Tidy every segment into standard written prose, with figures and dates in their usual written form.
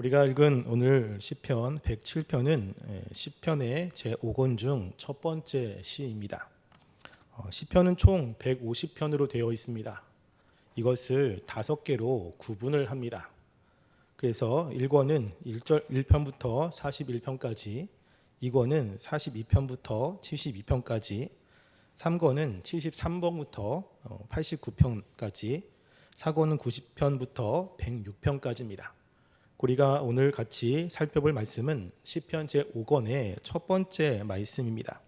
우리가 읽은 오늘 시편 107편은 시편의 제5권 중 첫 번째 시입니다. 시편은 총 150편으로 되어 있습니다. 이것을 5개로 구분을 합니다. 그래서 1권은 1편부터 41편까지, 2권은 42편부터 72편까지, 3권은 73번부터 89편까지, 4권은 90편부터 106편까지입니다. 우리가 오늘 같이 살펴볼 말씀은 시편 제5권의 첫 번째 말씀입니다.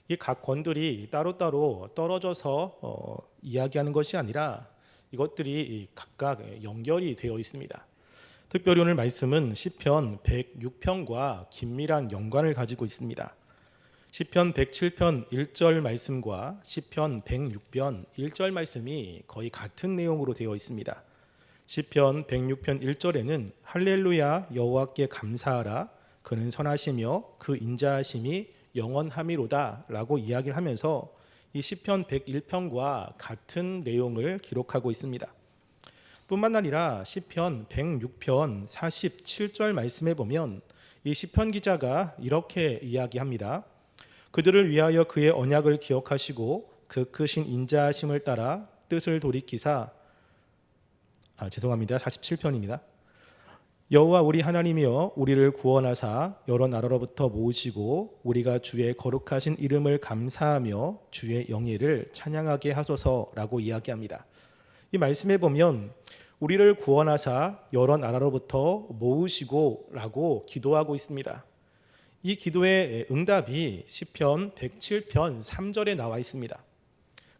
이 각 권들이 따로따로 떨어져서 이야기하는 것이 아니라 이것들이 각각 연결이 되어 있습니다. 특별히 오늘 말씀은 시편 106편과 긴밀한 연관을 가지고 있습니다. 시편 107편 1절 말씀과 시편 106편 1절 말씀이 거의 같은 내용으로 되어 있습니다. 시편 106편 1절에는 할렐루야 여호와께 감사하라 그는 선하시며 그 인자하심이 영원함이로다 라고 이야기를 하면서 이 시편 101편과 같은 내용을 기록하고 있습니다. 뿐만 아니라 시편 106편 47절 말씀에 보면 이 시편 기자가 이렇게 이야기합니다. 그들을 위하여 그의 언약을 기억하시고 그 크신 인자하심을 따라 뜻을 돌이키사 47편입니다. 여호와 우리 하나님이여 우리를 구원하사 여러 나라로부터 모으시고 우리가 주의 거룩하신 이름을 감사하며 주의 영예를 찬양하게 하소서라고 이야기합니다. 이 말씀에 보면 우리를 구원하사 여러 나라로부터 모으시고 라고 기도하고 있습니다. 이 기도의 응답이 시편 107편 3절에 나와 있습니다.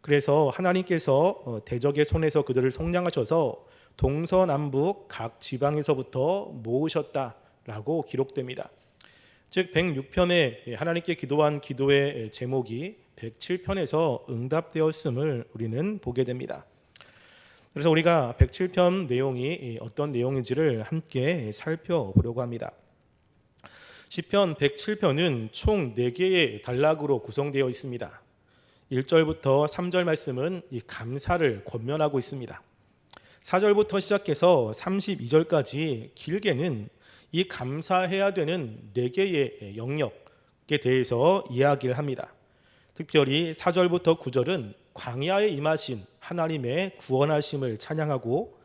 그래서 하나님께서 대적의 손에서 그들을 속량하셔서 동서남북 각 지방에서부터 모으셨다라고 기록됩니다. 즉 106편에 하나님께 기도한 기도의 제목이 107편에서 응답되었음을 우리는 보게 됩니다. 그래서 우리가 107편 내용이 어떤 내용인지를 함께 살펴보려고 합니다. 시편 107편은 총 4개의 단락으로 구성되어 있습니다. 1절부터 3절 말씀은 이 감사를 권면하고 있습니다. 4절부터 시작해서 32절까지 길게는 이 감사해야 되는 4개의 영역에 대해서 이야기를 합니다. 특별히 4절부터 9절은 광야에 임하신 하나님의 구원하심을 찬양하고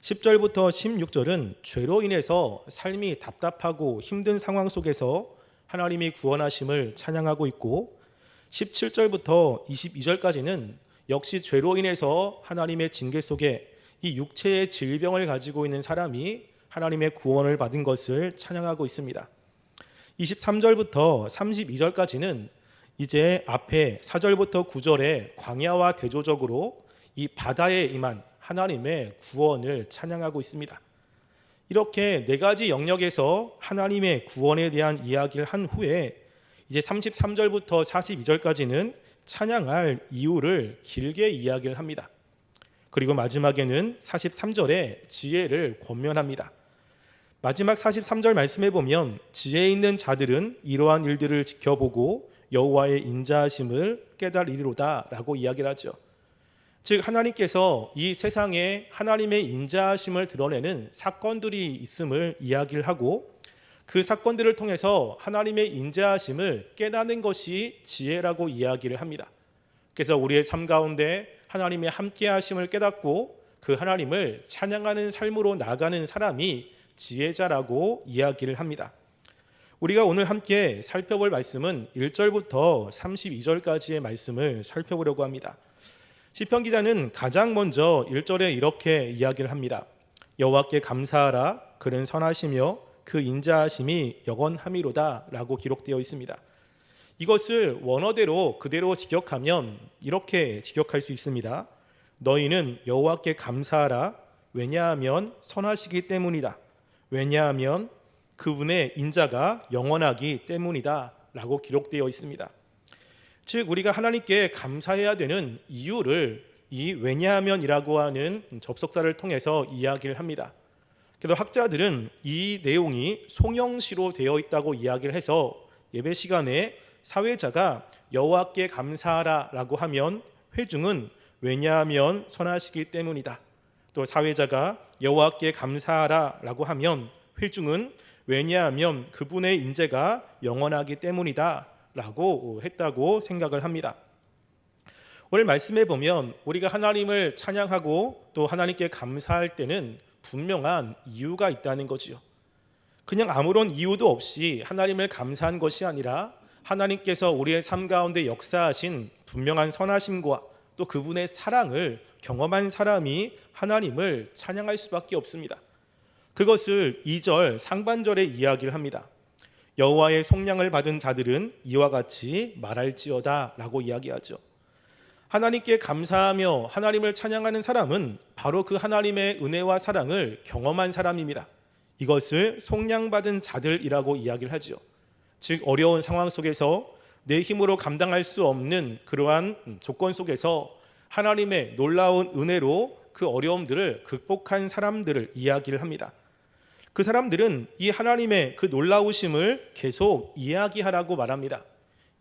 10절부터 16절은 죄로 인해서 삶이 답답하고 힘든 상황 속에서 하나님이 구원하심을 찬양하고 있고 17절부터 22절까지는 역시 죄로 인해서 하나님의 징계 속에 이 육체의 질병을 가지고 있는 사람이 하나님의 구원을 받은 것을 찬양하고 있습니다. 23절부터 32절까지는 이제 앞에 4절부터 9절에 광야와 대조적으로 이 바다에 임한 하나님의 구원을 찬양하고 있습니다. 이렇게 4가지 영역에서 하나님의 구원에 대한 이야기를 한 후에 이제 33절부터 42절까지는 찬양할 이유를 길게 이야기를 합니다. 그리고 마지막에는 43절에 지혜를 권면합니다. 마지막 43절 말씀에 보면 지혜 있는 자들은 이러한 일들을 지켜보고 여호와의 인자하심을 깨달으리로다 라고 이야기를 하죠. 즉 하나님께서 이 세상에 하나님의 인자하심을 드러내는 사건들이 있음을 이야기를 하고 그 사건들을 통해서 하나님의 인자하심을 깨닫는 것이 지혜라고 이야기를 합니다. 그래서 우리의 삶 가운데 하나님의 함께하심을 깨닫고 그 하나님을 찬양하는 삶으로 나가는 사람이 지혜자라고 이야기를 합니다. 우리가 오늘 함께 살펴볼 말씀은 1절부터 32절까지의 말씀을 살펴보려고 합니다. 시편 기자는 가장 먼저 1절에 이렇게 이야기를 합니다. 여호와께 감사하라 그는 선하시며 그 인자하심이 영원함이로다 라고 기록되어 있습니다. 이것을 원어대로 그대로 직역하면 이렇게 직역할 수 있습니다. 너희는 여호와께 감사하라 왜냐하면 선하시기 때문이다. 왜냐하면 그분의 인자가 영원하기 때문이다 라고 기록되어 있습니다. 즉 우리가 하나님께 감사해야 되는 이유를 이 왜냐하면이라고 하는 접속사를 통해서 이야기를 합니다. 그래서 학자들은 이 내용이 송영시로 되어 있다고 이야기를 해서 예배 시간에 사회자가 여호와께 감사하라 라고 하면 회중은 왜냐하면 선하시기 때문이다. 또 사회자가 여호와께 감사하라 라고 하면 회중은 왜냐하면 그분의 인재가 영원하기 때문이다 라고 했다고 생각을 합니다. 오늘 말씀해 보면 우리가 하나님을 찬양하고 또 하나님께 감사할 때는 분명한 이유가 있다는 거지요. 그냥 아무런 이유도 없이 하나님을 감사한 것이 아니라 하나님께서 우리의 삶 가운데 역사하신 분명한 선하심과 또 그분의 사랑을 경험한 사람이 하나님을 찬양할 수밖에 없습니다. 그것을 2절 상반절에 이야기를 합니다. 여호와의 속량을 받은 자들은 이와 같이 말할지어다 라고 이야기하죠. 하나님께 감사하며 하나님을 찬양하는 사람은 바로 그 하나님의 은혜와 사랑을 경험한 사람입니다. 이것을 속량받은 자들이라고 이야기를 하죠. 즉 어려운 상황 속에서 내 힘으로 감당할 수 없는 그러한 조건 속에서 하나님의 놀라운 은혜로 그 어려움들을 극복한 사람들을 이야기를 합니다. 그 사람들은 이 하나님의 그 놀라우심을 계속 이야기하라고 말합니다.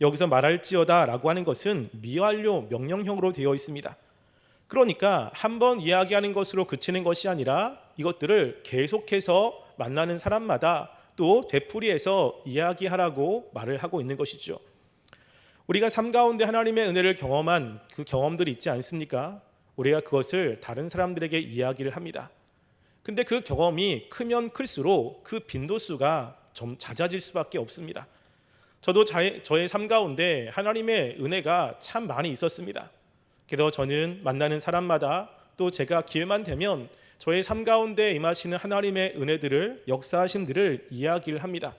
여기서 말할지어다 라고 하는 것은 미완료 명령형으로 되어 있습니다. 그러니까 한번 이야기하는 것으로 그치는 것이 아니라 이것들을 계속해서 만나는 사람마다 또 되풀이해서 이야기하라고 말을 하고 있는 것이죠. 우리가 삶 가운데 하나님의 은혜를 경험한 그 경험들이 있지 않습니까? 우리가 그것을 다른 사람들에게 이야기를 합니다. 근데 그 경험이 크면 클수록 그 빈도수가 좀 잦아질 수밖에 없습니다. 저도 저의 삶 가운데 하나님의 은혜가 참 많이 있었습니다. 그래서 저는 만나는 사람마다 또 제가 기회만 되면 저의 삶 가운데 임하시는 하나님의 은혜들을 역사하심들을 이야기를 합니다.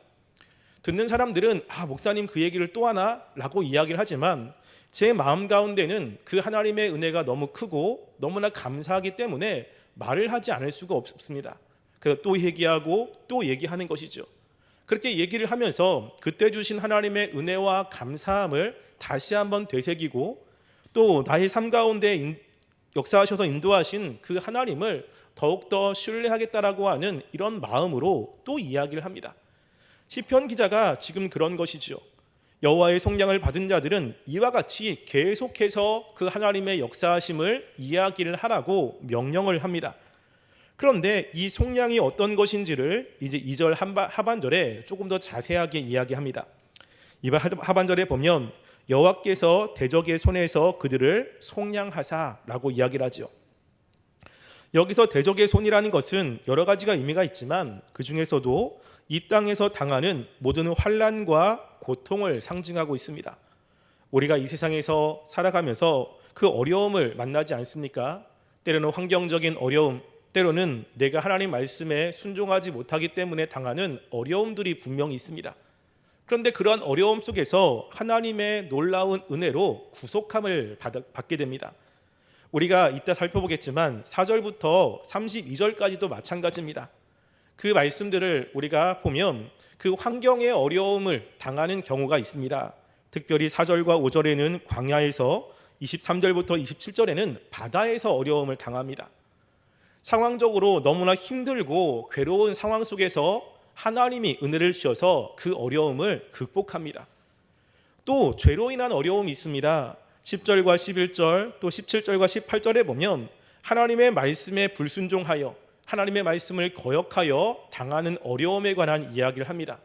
듣는 사람들은 목사님 그 얘기를 또 하나? 라고 이야기를 하지만 제 마음 가운데는 그 하나님의 은혜가 너무 크고 너무나 감사하기 때문에 말을 하지 않을 수가 없습니다. 그래서 또 얘기하고 또 얘기하는 것이죠. 그렇게 얘기를 하면서 그때 주신 하나님의 은혜와 감사함을 다시 한번 되새기고 또 나의 삶 가운데 역사하셔서 인도하신 그 하나님을 더욱더 신뢰하겠다라고 하는 이런 마음으로 또 이야기를 합니다. 시편 기자가 지금 그런 것이죠. 여호와의 속량을 받은 자들은 이와 같이 계속해서 그 하나님의 역사하심을 이야기를 하라고 명령을 합니다. 그런데 이 속량이 어떤 것인지를 이제 2절 하반절에 조금 더 자세하게 이야기합니다. 이번 하반절에 보면 여호와께서 대적의 손에서 그들을 속량하사라고 이야기를 하죠. 여기서 대적의 손이라는 것은 여러 가지가 의미가 있지만 그 중에서도 이 땅에서 당하는 모든 환난과 고통을 상징하고 있습니다. 우리가 이 세상에서 살아가면서 그 어려움을 만나지 않습니까? 때로는 환경적인 어려움, 때로는 내가 하나님 말씀에 순종하지 못하기 때문에 당하는 어려움들이 분명히 있습니다. 그런데 그러한 어려움 속에서 하나님의 놀라운 은혜로 구속함을 받게 됩니다. 우리가 이따 살펴보겠지만 4절부터 32절까지도 마찬가지입니다. 그 말씀들을 우리가 보면 그 환경의 어려움을 당하는 경우가 있습니다. 특별히 4절과 5절에는 광야에서 23절부터 27절에는 바다에서 어려움을 당합니다. 상황적으로 너무나 힘들고 괴로운 상황 속에서 하나님이 은혜를 주셔서 그 어려움을 극복합니다. 또 죄로 인한 어려움이 있습니다. 10절과 11절 또 17절과 18절에 보면 하나님의 말씀에 불순종하여 하나님의 말씀을 거역하여 당하는 어려움에 관한 이야기를 합니다.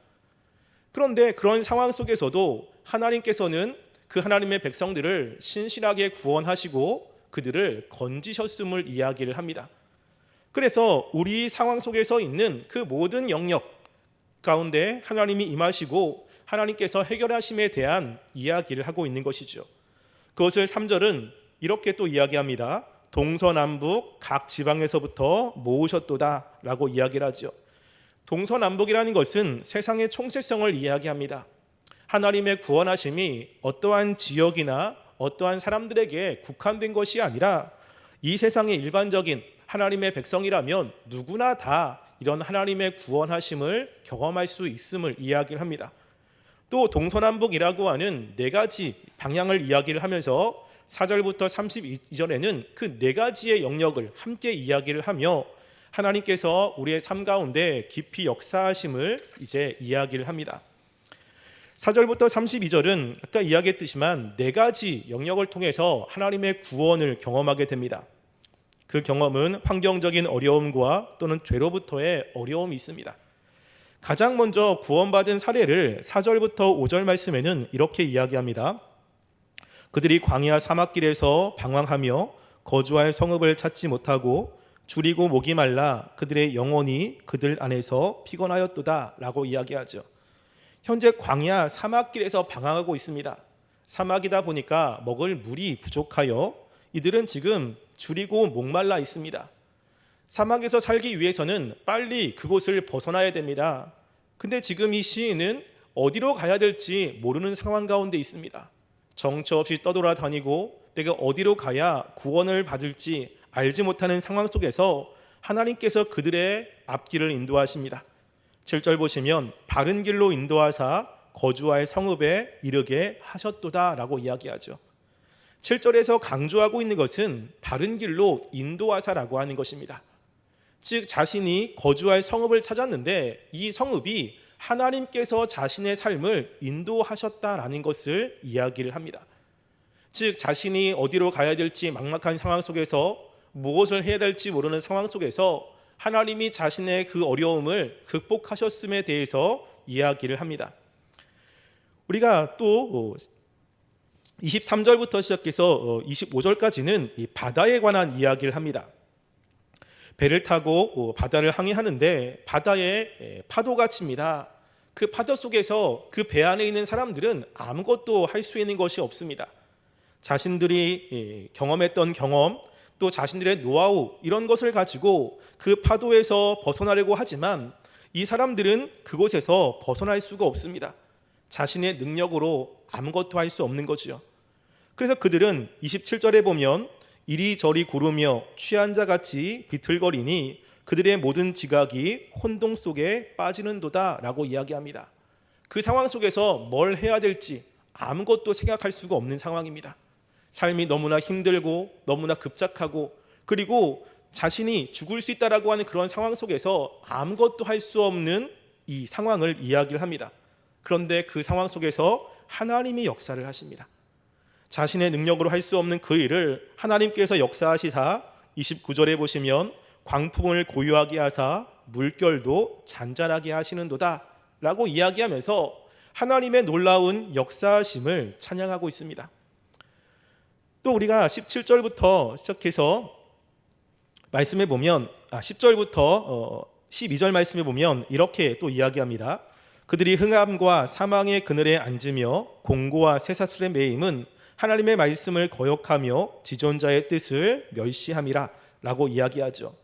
그런데 그런 상황 속에서도 하나님께서는 그 하나님의 백성들을 신실하게 구원하시고 그들을 건지셨음을 이야기를 합니다. 그래서 우리 상황 속에서 있는 그 모든 영역 가운데 하나님이 임하시고 하나님께서 해결하심에 대한 이야기를 하고 있는 것이죠. 그것을 3절은 이렇게 또 이야기합니다. 동서남북 각 지방에서부터 모으셨도다 라고 이야기를 하죠. 동서남북이라는 것은 세상의 총체성을 이야기합니다. 하나님의 구원하심이 어떠한 지역이나 어떠한 사람들에게 국한된 것이 아니라 이 세상의 일반적인 하나님의 백성이라면 누구나 다 이런 하나님의 구원하심을 경험할 수 있음을 이야기를 합니다. 또 동서남북이라고 하는 네 가지 방향을 이야기를 하면서 4절부터 32절에는 그 네 가지의 영역을 함께 이야기를 하며 하나님께서 우리의 삶 가운데 깊이 역사하심을 이제 이야기를 합니다. 4절부터 32절은 아까 이야기했듯이만 네 가지 영역을 통해서 하나님의 구원을 경험하게 됩니다. 그 경험은 환경적인 어려움과 또는 죄로부터의 어려움이 있습니다. 가장 먼저 구원받은 사례를 4절부터 5절 말씀에는 이렇게 이야기합니다. 그들이 광야 사막길에서 방황하며 거주할 성읍을 찾지 못하고 줄이고 목이 말라 그들의 영혼이 그들 안에서 피곤하였도다 라고 이야기하죠. 현재 광야 사막길에서 방황하고 있습니다. 사막이다 보니까 먹을 물이 부족하여 이들은 지금 줄이고 목말라 있습니다. 사막에서 살기 위해서는 빨리 그곳을 벗어나야 됩니다. 근데 지금 이 시인은 어디로 가야 될지 모르는 상황 가운데 있습니다. 정처 없이 떠돌아다니고 내가 어디로 가야 구원을 받을지 알지 못하는 상황 속에서 하나님께서 그들의 앞길을 인도하십니다. 7절 보시면 바른 길로 인도하사 거주할 성읍에 이르게 하셨도다 라고 이야기하죠. 7절에서 강조하고 있는 것은 바른 길로 인도하사라고 하는 것입니다. 즉 자신이 거주할 성읍을 찾았는데 이 성읍이 하나님께서 자신의 삶을 인도하셨다라는 것을 이야기를 합니다. 즉 자신이 어디로 가야 될지 막막한 상황 속에서 무엇을 해야 될지 모르는 상황 속에서 하나님이 자신의 그 어려움을 극복하셨음에 대해서 이야기를 합니다. 우리가 또 23절부터 시작해서 25절까지는 이 바다에 관한 이야기를 합니다. 배를 타고 바다를 항해하는데 바다에 파도가 칩니다. 그 파도 속에서 그 배 안에 있는 사람들은 아무것도 할 수 있는 것이 없습니다. 자신들이 경험했던 경험 또 자신들의 노하우 이런 것을 가지고 그 파도에서 벗어나려고 하지만 이 사람들은 그곳에서 벗어날 수가 없습니다. 자신의 능력으로 아무것도 할 수 없는 거죠. 그래서 그들은 27절에 보면 이리저리 구르며 취한 자같이 비틀거리니 그들의 모든 지각이 혼동 속에 빠지는도다 라고 이야기합니다. 그 상황 속에서 뭘 해야 될지 아무것도 생각할 수가 없는 상황입니다. 삶이 너무나 힘들고 너무나 급작하고 그리고 자신이 죽을 수 있다라고 하는 그런 상황 속에서 아무것도 할 수 없는 이 상황을 이야기를 합니다. 그런데 그 상황 속에서 하나님이 역사를 하십니다. 자신의 능력으로 할 수 없는 그 일을 하나님께서 역사하시사 29절에 보시면 광풍을 고요하게 하사 물결도 잔잔하게 하시는도다 라고 이야기하면서 하나님의 놀라운 역사하심을 찬양하고 있습니다. 또 우리가 17절부터 시작해서 말씀해 보면 10절부터 12절 말씀해 보면 이렇게 또 이야기합니다. 그들이 흥함과 사망의 그늘에 앉으며 공고와 쇠사슬의 매임은 하나님의 말씀을 거역하며 지존자의 뜻을 멸시함이라 라고 이야기하죠.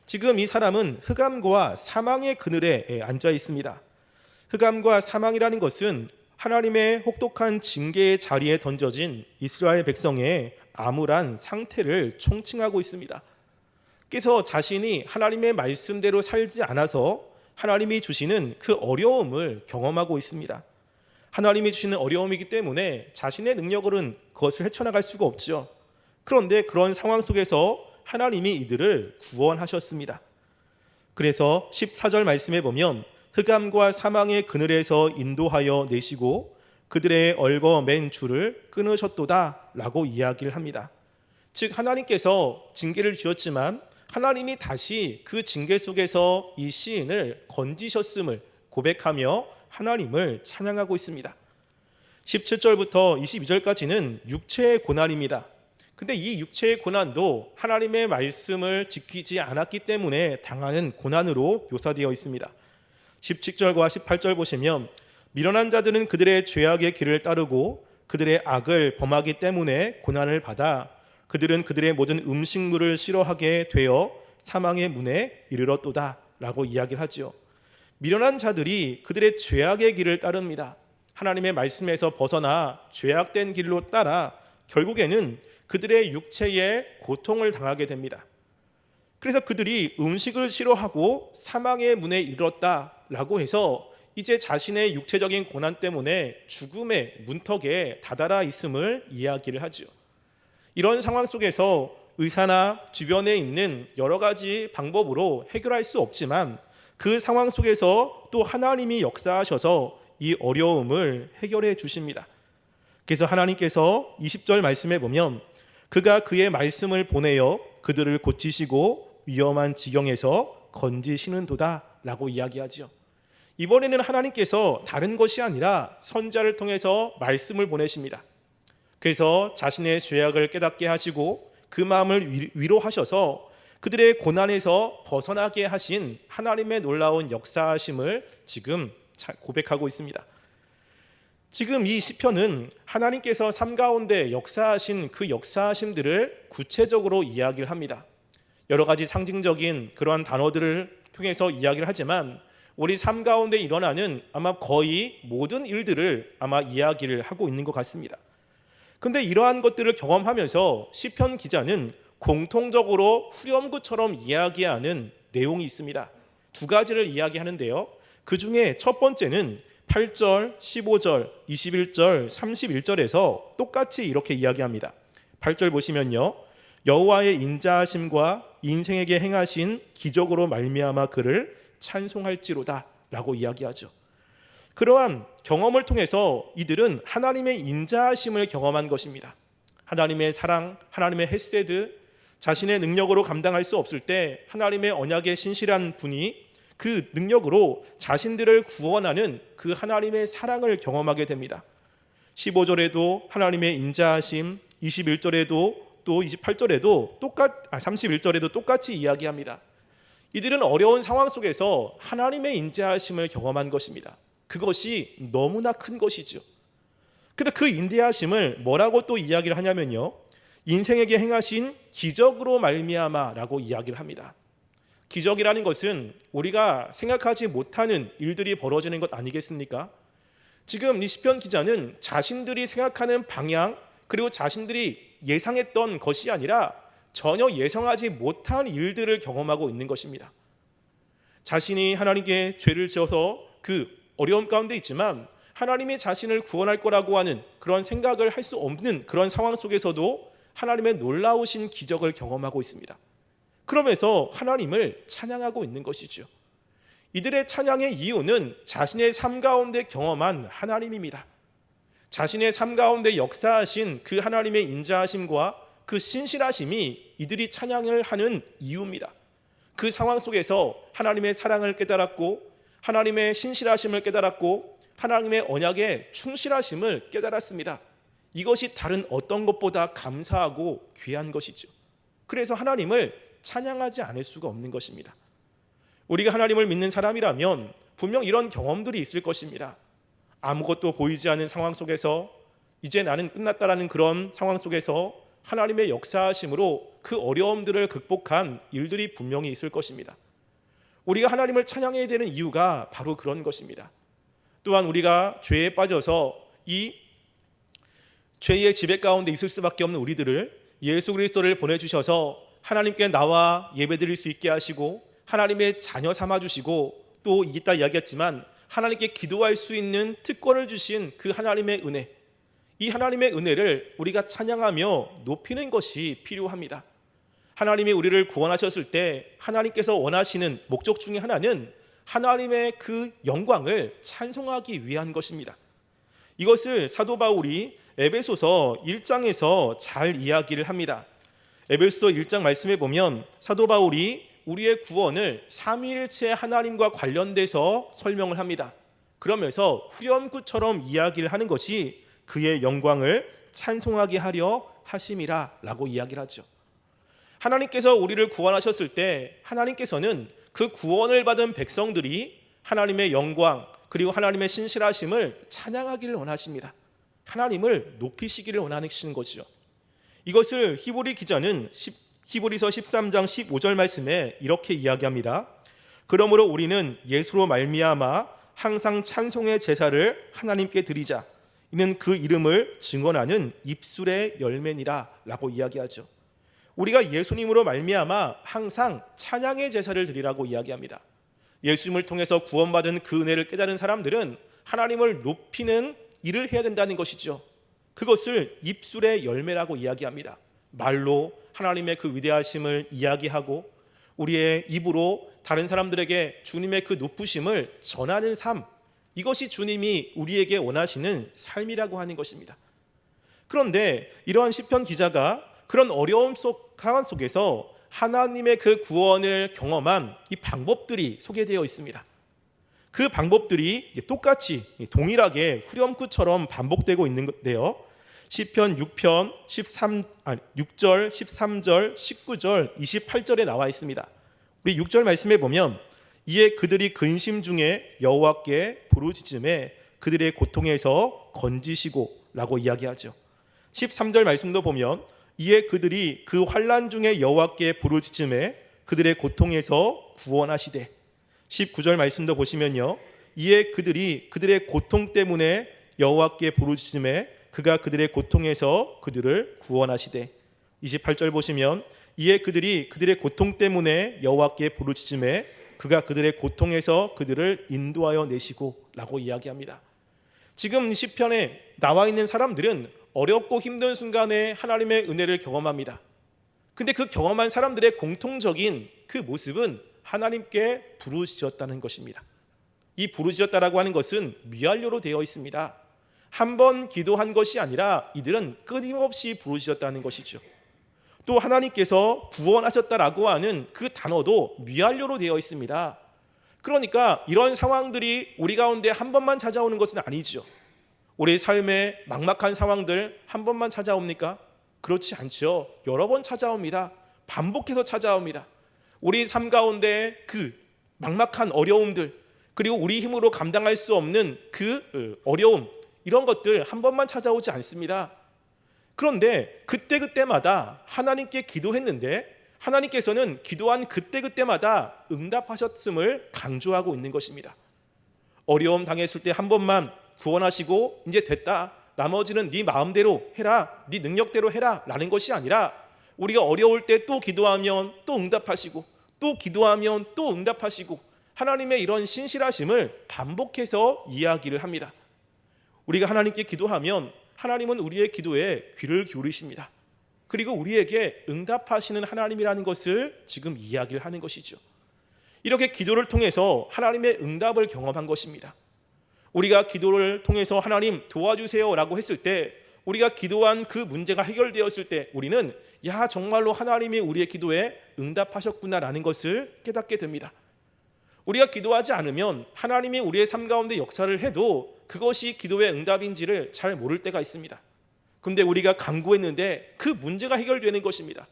지금 이 사람은 흑암과 사망의 그늘에 앉아 있습니다. 흑암과 사망이라는 것은 하나님의 혹독한 징계의 자리에 던져진 이스라엘 백성의 암울한 상태를 총칭하고 있습니다. 그래서 자신이 하나님의 말씀대로 살지 않아서 하나님이 주시는 그 어려움을 경험하고 있습니다. 하나님이 주시는 어려움이기 때문에 자신의 능력으로는 그것을 헤쳐나갈 수가 없죠. 그런데 그런 상황 속에서 하나님이 이들을 구원하셨습니다. 그래서 14절 말씀에 보면 흑암과 사망의 그늘에서 인도하여 내시고 그들의 얽어맨 줄을 끊으셨도다 라고 이야기를 합니다. 즉 하나님께서 징계를 주셨지만 하나님이 다시 그 징계 속에서 이 시인을 건지셨음을 고백하며 하나님을 찬양하고 있습니다. 17절부터 22절까지는 육체의 고난입니다. 근데 이 육체의 고난도 하나님의 말씀을 지키지 않았기 때문에 당하는 고난으로 묘사되어 있습니다. 17절과 18절 보시면 미련한 자들은 그들의 죄악의 길을 따르고 그들의 악을 범하기 때문에 고난을 받아 그들은 그들의 모든 음식물을 싫어하게 되어 사망의 문에 이르렀도다 라고 이야기를 하죠. 미련한 자들이 그들의 죄악의 길을 따릅니다. 하나님의 말씀에서 벗어나 죄악된 길로 따라 결국에는 그들의 육체에 고통을 당하게 됩니다. 그래서 그들이 음식을 싫어하고 사망의 문에 이르렀다라고 해서 이제 자신의 육체적인 고난 때문에 죽음의 문턱에 다다라 있음을 이야기를 하죠. 이런 상황 속에서 의사나 주변에 있는 여러 가지 방법으로 해결할 수 없지만 그 상황 속에서 또 하나님이 역사하셔서 이 어려움을 해결해 주십니다. 그래서 하나님께서 20절 말씀에 보면 그가 그의 말씀을 보내어 그들을 고치시고 위험한 지경에서 건지시는도다 라고 이야기하죠. 이번에는 하나님께서 다른 것이 아니라 선지자를 통해서 말씀을 보내십니다. 그래서 자신의 죄악을 깨닫게 하시고 그 마음을 위로하셔서 그들의 고난에서 벗어나게 하신 하나님의 놀라운 역사하심을 지금 고백하고 있습니다. 지금 이 시편은 하나님께서 삶 가운데 역사하신 그 역사하심들을 구체적으로 이야기를 합니다. 여러 가지 상징적인 그러한 단어들을 통해서 이야기를 하지만 우리 삶 가운데 일어나는 아마 거의 모든 일들을 아마 이야기를 하고 있는 것 같습니다. 그런데 이러한 것들을 경험하면서 시편 기자는 공통적으로 후렴구처럼 이야기하는 내용이 있습니다. 두 가지를 이야기하는데요. 그 중에 첫 번째는 8절, 15절, 21절, 31절에서 똑같이 이렇게 이야기합니다. 8절 보시면요. 여호와의 인자하심과 인생에게 행하신 기적으로 말미암아 그를 찬송할지로다 라고 이야기하죠. 그러한 경험을 통해서 이들은 하나님의 인자하심을 경험한 것입니다. 하나님의 사랑, 하나님의 헤세드, 자신의 능력으로 감당할 수 없을 때 하나님의 언약의 신실한 분이 그 능력으로 자신들을 구원하는 그 하나님의 사랑을 경험하게 됩니다. 15절에도 하나님의 인자하심, 21절에도 또 28절에도 31절에도 똑같이 이야기합니다. 이들은 어려운 상황 속에서 하나님의 인자하심을 경험한 것입니다. 그것이 너무나 큰 것이죠. 근데 그 인자하심을 뭐라고 또 이야기를 하냐면요. 인생에게 행하신 기적으로 말미암아라고 이야기를 합니다. 기적이라는 것은 우리가 생각하지 못하는 일들이 벌어지는 것 아니겠습니까? 지금 이 시편 기자는 자신들이 생각하는 방향 그리고 자신들이 예상했던 것이 아니라 전혀 예상하지 못한 일들을 경험하고 있는 것입니다. 자신이 하나님께 죄를 지어서 그 어려움 가운데 있지만 하나님이 자신을 구원할 거라고 하는 그런 생각을 할 수 없는 그런 상황 속에서도 하나님의 놀라우신 기적을 경험하고 있습니다. 그러면서 하나님을 찬양하고 있는 것이죠. 이들의 찬양의 이유는 자신의 삶 가운데 경험한 하나님입니다. 자신의 삶 가운데 역사하신 그 하나님의 인자하심과 그 신실하심이 이들이 찬양을 하는 이유입니다. 그 상황 속에서 하나님의 사랑을 깨달았고 하나님의 신실하심을 깨달았고 하나님의 언약에 충실하심을 깨달았습니다. 이것이 다른 어떤 것보다 감사하고 귀한 것이죠. 그래서 하나님을 찬양하지 않을 수가 없는 것입니다. 우리가 하나님을 믿는 사람이라면 분명 이런 경험들이 있을 것입니다. 아무것도 보이지 않는 상황 속에서 이제 나는 끝났다라는 그런 상황 속에서 하나님의 역사하심으로 그 어려움들을 극복한 일들이 분명히 있을 것입니다. 우리가 하나님을 찬양해야 되는 이유가 바로 그런 것입니다. 또한 우리가 죄에 빠져서 이 죄의 지배 가운데 있을 수밖에 없는 우리들을 예수 그리스도를 보내주셔서 하나님께 나와 예배드릴 수 있게 하시고 하나님의 자녀 삼아주시고 또 이따 이야기했지만 하나님께 기도할 수 있는 특권을 주신 그 하나님의 은혜, 이 하나님의 은혜를 우리가 찬양하며 높이는 것이 필요합니다. 하나님이 우리를 구원하셨을 때 하나님께서 원하시는 목적 중에 하나는 하나님의 그 영광을 찬송하기 위한 것입니다. 이것을 사도 바울이 에베소서 1장에서 잘 이야기를 합니다. 에베소서 1장 말씀에 보면 사도 바울이 우리의 구원을 삼위일체 하나님과 관련돼서 설명을 합니다. 그러면서 후렴구처럼 이야기를 하는 것이 그의 영광을 찬송하게 하려 하심이라 라고 이야기를 하죠. 하나님께서 우리를 구원하셨을 때 하나님께서는 그 구원을 받은 백성들이 하나님의 영광 그리고 하나님의 신실하심을 찬양하기를 원하십니다. 하나님을 높이시기를 원하시는 것이죠. 이것을 히브리 기자는 히브리서 13장 15절 말씀에 이렇게 이야기합니다. 그러므로 우리는 예수로 말미암아 항상 찬송의 제사를 하나님께 드리자. 이는 그 이름을 증언하는 입술의 열매니라 라고 이야기하죠. 우리가 예수님으로 말미암아 항상 찬양의 제사를 드리라고 이야기합니다. 예수님을 통해서 구원받은 그 은혜를 깨달은 사람들은 하나님을 높이는 일을 해야 된다는 것이죠. 그것을 입술의 열매라고 이야기합니다. 말로 하나님의 그 위대하심을 이야기하고 우리의 입으로 다른 사람들에게 주님의 그 높으심을 전하는 삶, 이것이 주님이 우리에게 원하시는 삶이라고 하는 것입니다. 그런데 이러한 시편 기자가 그런 어려움 상황 속에서 하나님의 그 구원을 경험한 이 방법들이 소개되어 있습니다. 그 방법들이 똑같이 동일하게 후렴구처럼 반복되고 있는 건데요. 시편 6편 6절, 13절, 19절, 28절에 나와 있습니다. 우리 6절 말씀에 보면 이에 그들이 근심 중에 여호와께 부르짖음에 그들의 고통에서 건지시고 라고 이야기하죠. 13절 말씀도 보면 이에 그들이 그 환난 중에 여호와께 부르짖음에 그들의 고통에서 구원하시되, 19절 말씀도 보시면요, 이에 그들이 그들의 고통 때문에 여호와께 부르짖음에 그가 그들의 고통에서 그들을 구원하시되, 28절 보시면 이에 그들이 그들의 고통 때문에 여호와께 부르짖음에 그가 그들의 고통에서 그들을 인도하여 내시고 라고 이야기합니다. 지금 시편에 나와 있는 사람들은 어렵고 힘든 순간에 하나님의 은혜를 경험합니다. 근데 그 경험한 사람들의 공통적인 그 모습은 하나님께 부르짖었다는 것입니다. 이 부르짖었다라고 하는 것은 미완료로 되어 있습니다. 한 번 기도한 것이 아니라 이들은 끊임없이 부르짖었다는 것이죠. 또 하나님께서 구원하셨다라고 하는 그 단어도 미완료로 되어 있습니다. 그러니까 이런 상황들이 우리 가운데 한 번만 찾아오는 것은 아니죠. 우리 삶의 막막한 상황들 한 번만 찾아옵니까? 그렇지 않죠. 여러 번 찾아옵니다. 반복해서 찾아옵니다. 우리 삶 가운데 그 막막한 어려움들, 그리고 우리 힘으로 감당할 수 없는 그 어려움, 이런 것들 한 번만 찾아오지 않습니다. 그런데 그때그때마다 하나님께 기도했는데 하나님께서는 기도한 그때그때마다 응답하셨음을 강조하고 있는 것입니다. 어려움 당했을 때 한 번만 구원하시고 이제 됐다, 나머지는 네 마음대로 해라, 네 능력대로 해라 라는 것이 아니라 우리가 어려울 때 또 기도하면 또 응답하시고 또 기도하면 또 응답하시고 하나님의 이런 신실하심을 반복해서 이야기를 합니다. 우리가 하나님께 기도하면 하나님은 우리의 기도에 귀를 기울이십니다. 그리고 우리에게 응답하시는 하나님이라는 것을 지금 이야기를 하는 것이죠. 이렇게 기도를 통해서 하나님의 응답을 경험한 것입니다. 우리가 기도를 통해서 하나님 도와주세요 라고 했을 때, 우리가 기도한 그 문제가 해결되었을 때 우리는 야, 정말로 하나님이 우리의 기도에 응답하셨구나 라는 것을 깨닫게 됩니다. 우리가 기도하지 않으면 하나님이 우리의 삶 가운데 역사를 해도 그것이 기도의 응답인지를 잘 모를 때가 있습니다. 그런데 우리가 간구했는데 그 문제가 해결되는 것입니다.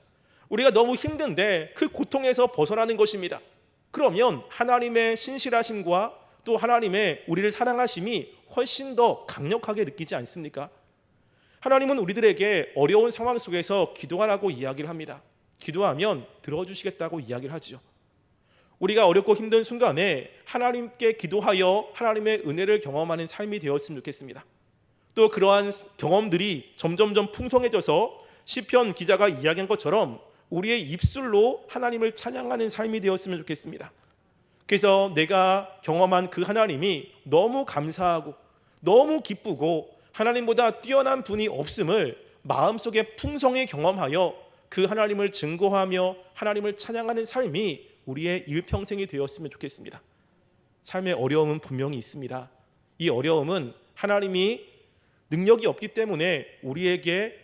우리가 너무 힘든데 그 고통에서 벗어나는 것입니다. 그러면 하나님의 신실하심과 또 하나님의 우리를 사랑하심이 훨씬 더 강력하게 느끼지 않습니까? 하나님은 우리들에게 어려운 상황 속에서 기도하라고 이야기를 합니다. 기도하면 들어주시겠다고 이야기를 하죠. 우리가 어렵고 힘든 순간에 하나님께 기도하여 하나님의 은혜를 경험하는 삶이 되었으면 좋겠습니다. 또 그러한 경험들이 점점점 풍성해져서 시편 기자가 이야기한 것처럼 우리의 입술로 하나님을 찬양하는 삶이 되었으면 좋겠습니다. 그래서 내가 경험한 그 하나님이 너무 감사하고 너무 기쁘고 하나님보다 뛰어난 분이 없음을 마음속에 풍성히 경험하여 그 하나님을 증거하며 하나님을 찬양하는 삶이 우리의 일평생이 되었으면 좋겠습니다. 삶의 어려움은 분명히 있습니다. 이 어려움은 하나님이 능력이 없기 때문에 우리에게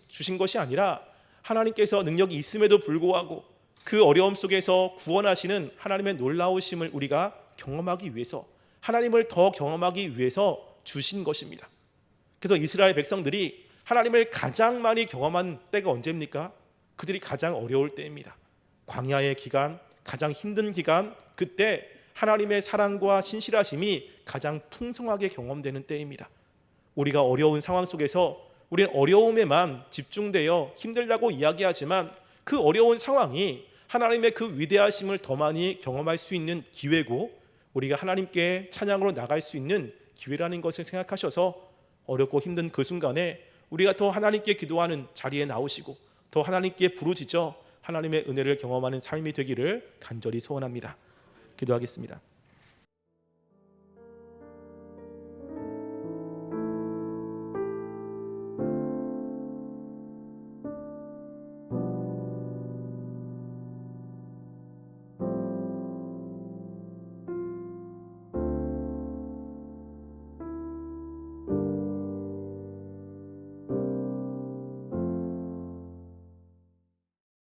주신 것이 아니라 하나님께서 능력이 있음에도 불구하고 그 어려움 속에서 구원하시는 하나님의 놀라우심을 우리가 경험하기 위해서, 하나님을 더 경험하기 위해서 주신 것입니다. 그래서 이스라엘 백성들이 하나님을 가장 많이 경험한 때가 언제입니까? 그들이 가장 어려울 때입니다. 광야의 기간, 가장 힘든 기간, 그때 하나님의 사랑과 신실하심이 가장 풍성하게 경험되는 때입니다. 우리가 어려운 상황 속에서 우리는 어려움에만 집중되어 힘들다고 이야기하지만 그 어려운 상황이 하나님의 그 위대하심을 더 많이 경험할 수 있는 기회고 우리가 하나님께 찬양으로 나갈 수 있는 기회라는 것을 생각하셔서 어렵고 힘든 그 순간에 우리가 더 하나님께 기도하는 자리에 나오시고 더 하나님께 부르짖어 하나님의 은혜를 경험하는 삶이 되기를 간절히 소원합니다. 기도하겠습니다.